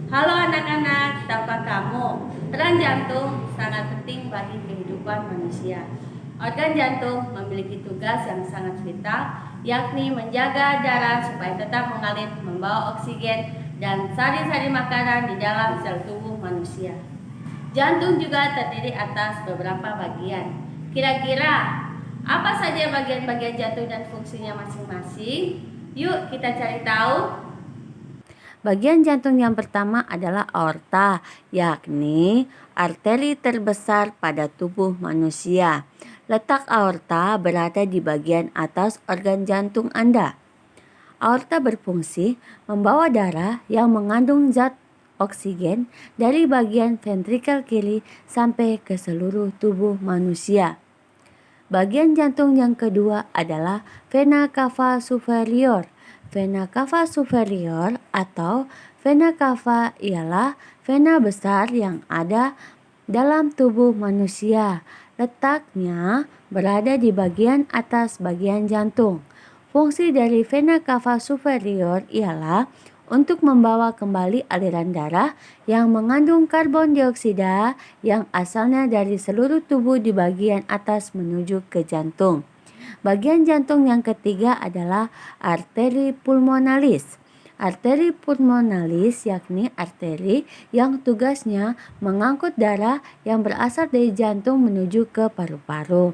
Halo anak-anak, tahukah kamu, peran jantung sangat penting bagi kehidupan manusia. Organ jantung memiliki tugas yang sangat vital, yakni menjaga darah supaya tetap mengalir, membawa oksigen dan sari-sari makanan di dalam sel tubuh manusia. Jantung juga terdiri atas beberapa bagian. Kira-kira apa saja bagian-bagian jantung dan fungsinya masing-masing? Yuk kita cari tahu. Bagian jantung yang pertama adalah aorta, yakni arteri terbesar pada tubuh manusia. Letak aorta berada di bagian atas organ jantung Anda. Aorta berfungsi membawa darah yang mengandung zat oksigen dari bagian ventrikel kiri sampai ke seluruh tubuh manusia. Bagian jantung yang kedua adalah vena cava superior. Vena cava superior atau vena cava ialah vena besar yang ada dalam tubuh manusia. Letaknya berada di bagian atas bagian jantung. Fungsi dari vena cava superior ialah untuk membawa kembali aliran darah yang mengandung karbon dioksida yang asalnya dari seluruh tubuh di bagian atas menuju ke jantung. Bagian jantung yang ketiga adalah arteri pulmonalis. Arteri pulmonalis yakni arteri yang tugasnya mengangkut darah yang berasal dari jantung menuju ke paru-paru.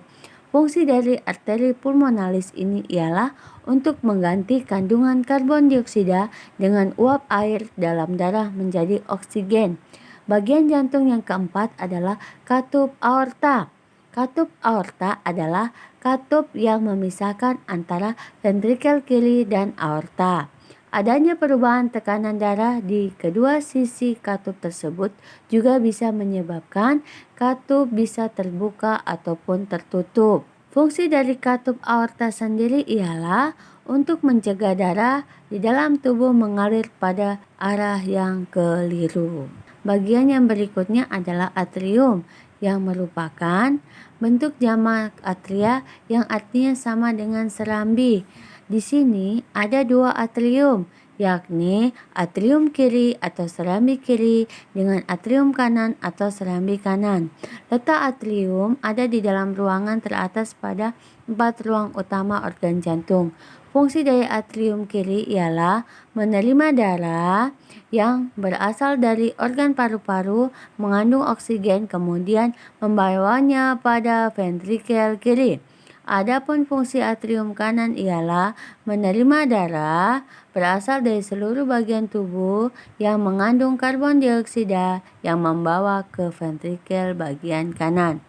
Fungsi dari arteri pulmonalis ini ialah untuk mengganti kandungan karbon dioksida dengan uap air dalam darah menjadi oksigen. Bagian jantung yang keempat adalah katup aorta. Katup aorta adalah katup yang memisahkan antara ventrikel kiri dan aorta. Adanya perubahan tekanan darah di kedua sisi katup tersebut juga bisa menyebabkan katup bisa terbuka ataupun tertutup. Fungsi dari katup aorta sendiri ialah untuk mencegah darah di dalam tubuh mengalir pada arah yang keliru. Bagian yang berikutnya adalah atrium yang merupakan bentuk jamak atria yang artinya sama dengan serambi. Di sini ada dua atrium, yakni atrium kiri atau serambi kiri dengan atrium kanan atau serambi kanan. Letak atrium ada di dalam ruangan teratas pada 4 ruang utama organ jantung. Fungsi dari atrium kiri ialah menerima darah yang berasal dari organ paru-paru mengandung oksigen kemudian membawanya pada ventrikel kiri. Adapun fungsi atrium kanan ialah menerima darah berasal dari seluruh bagian tubuh yang mengandung karbon dioksida yang membawa ke ventrikel bagian kanan.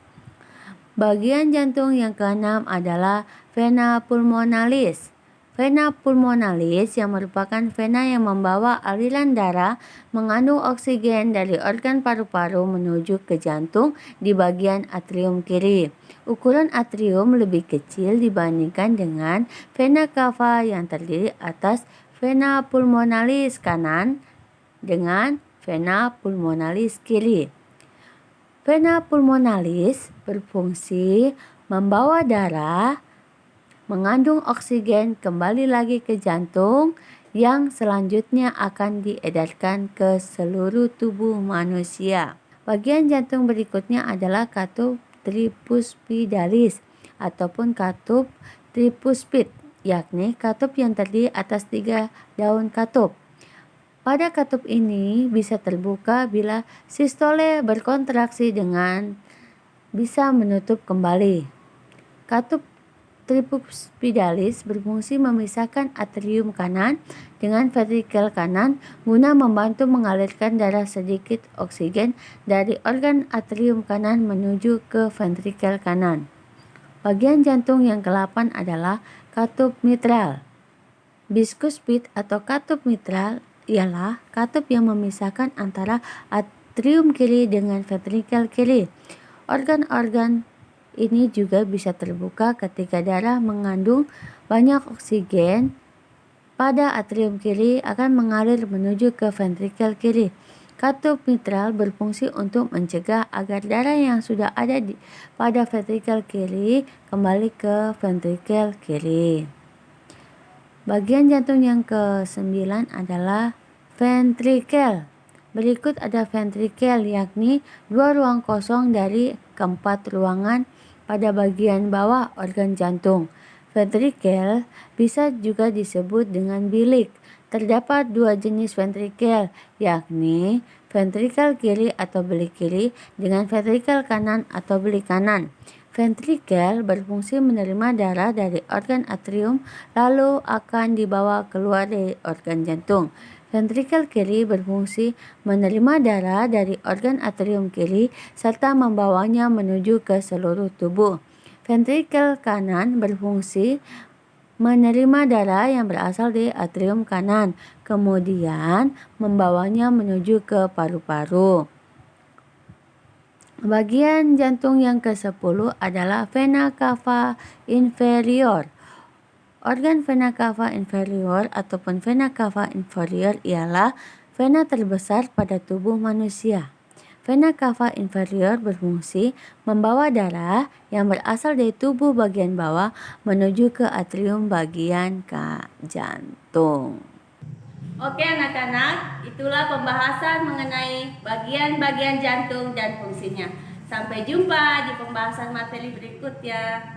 Bagian jantung yang keenam adalah vena pulmonalis. Vena pulmonalis yang merupakan vena yang membawa aliran darah mengandung oksigen dari organ paru-paru menuju ke jantung di bagian atrium kiri. Ukuran atrium lebih kecil dibandingkan dengan vena cava yang terdiri atas vena pulmonalis kanan dengan vena pulmonalis kiri. Vena pulmonalis berfungsi membawa darah mengandung oksigen kembali lagi ke jantung yang selanjutnya akan diedarkan ke seluruh tubuh manusia. Bagian jantung berikutnya adalah katup tricuspidalis ataupun katup tricuspid, yakni katup yang terdiri atas 3 daun katup. Pada katup ini bisa terbuka bila sistole berkontraksi dengan bisa menutup kembali. Katup tricuspidalis berfungsi memisahkan atrium kanan dengan ventrikel kanan guna membantu mengalirkan darah sedikit oksigen dari organ atrium kanan menuju ke ventrikel kanan. Bagian jantung yang ke-8 adalah katup mitral. Bicuspid atau katup mitral ialah katup yang memisahkan antara atrium kiri dengan ventrikel kiri. Organ-organ ini juga bisa terbuka ketika darah mengandung banyak oksigen pada atrium kiri akan mengalir menuju ke ventrikel kiri. Katup mitral berfungsi untuk mencegah agar darah yang sudah ada pada ventrikel kiri kembali ke ventrikel kiri. Bagian jantung yang ke-9 adalah ventrikel. Berikut ada ventrikel, yakni dua ruang kosong dari keempat ruangan pada bagian bawah organ jantung. Ventrikel bisa juga disebut dengan bilik. Terdapat dua jenis ventrikel, yakni ventrikel kiri atau bilik kiri dengan ventrikel kanan atau bilik kanan. Ventrikel berfungsi menerima darah dari organ atrium lalu akan dibawa keluar dari organ jantung. Ventrikel kiri berfungsi menerima darah dari organ atrium kiri serta membawanya menuju ke seluruh tubuh. Ventrikel kanan berfungsi menerima darah yang berasal dari atrium kanan, kemudian membawanya menuju ke paru-paru. Bagian jantung yang ke-10 adalah vena cava inferior. Organ vena cava inferior ataupun vena cava inferior ialah vena terbesar pada tubuh manusia. Vena cava inferior berfungsi membawa darah yang berasal dari tubuh bagian bawah menuju ke atrium bagian jantung. Oke anak-anak, itulah pembahasan mengenai bagian-bagian jantung dan fungsinya. Sampai jumpa di pembahasan materi berikutnya.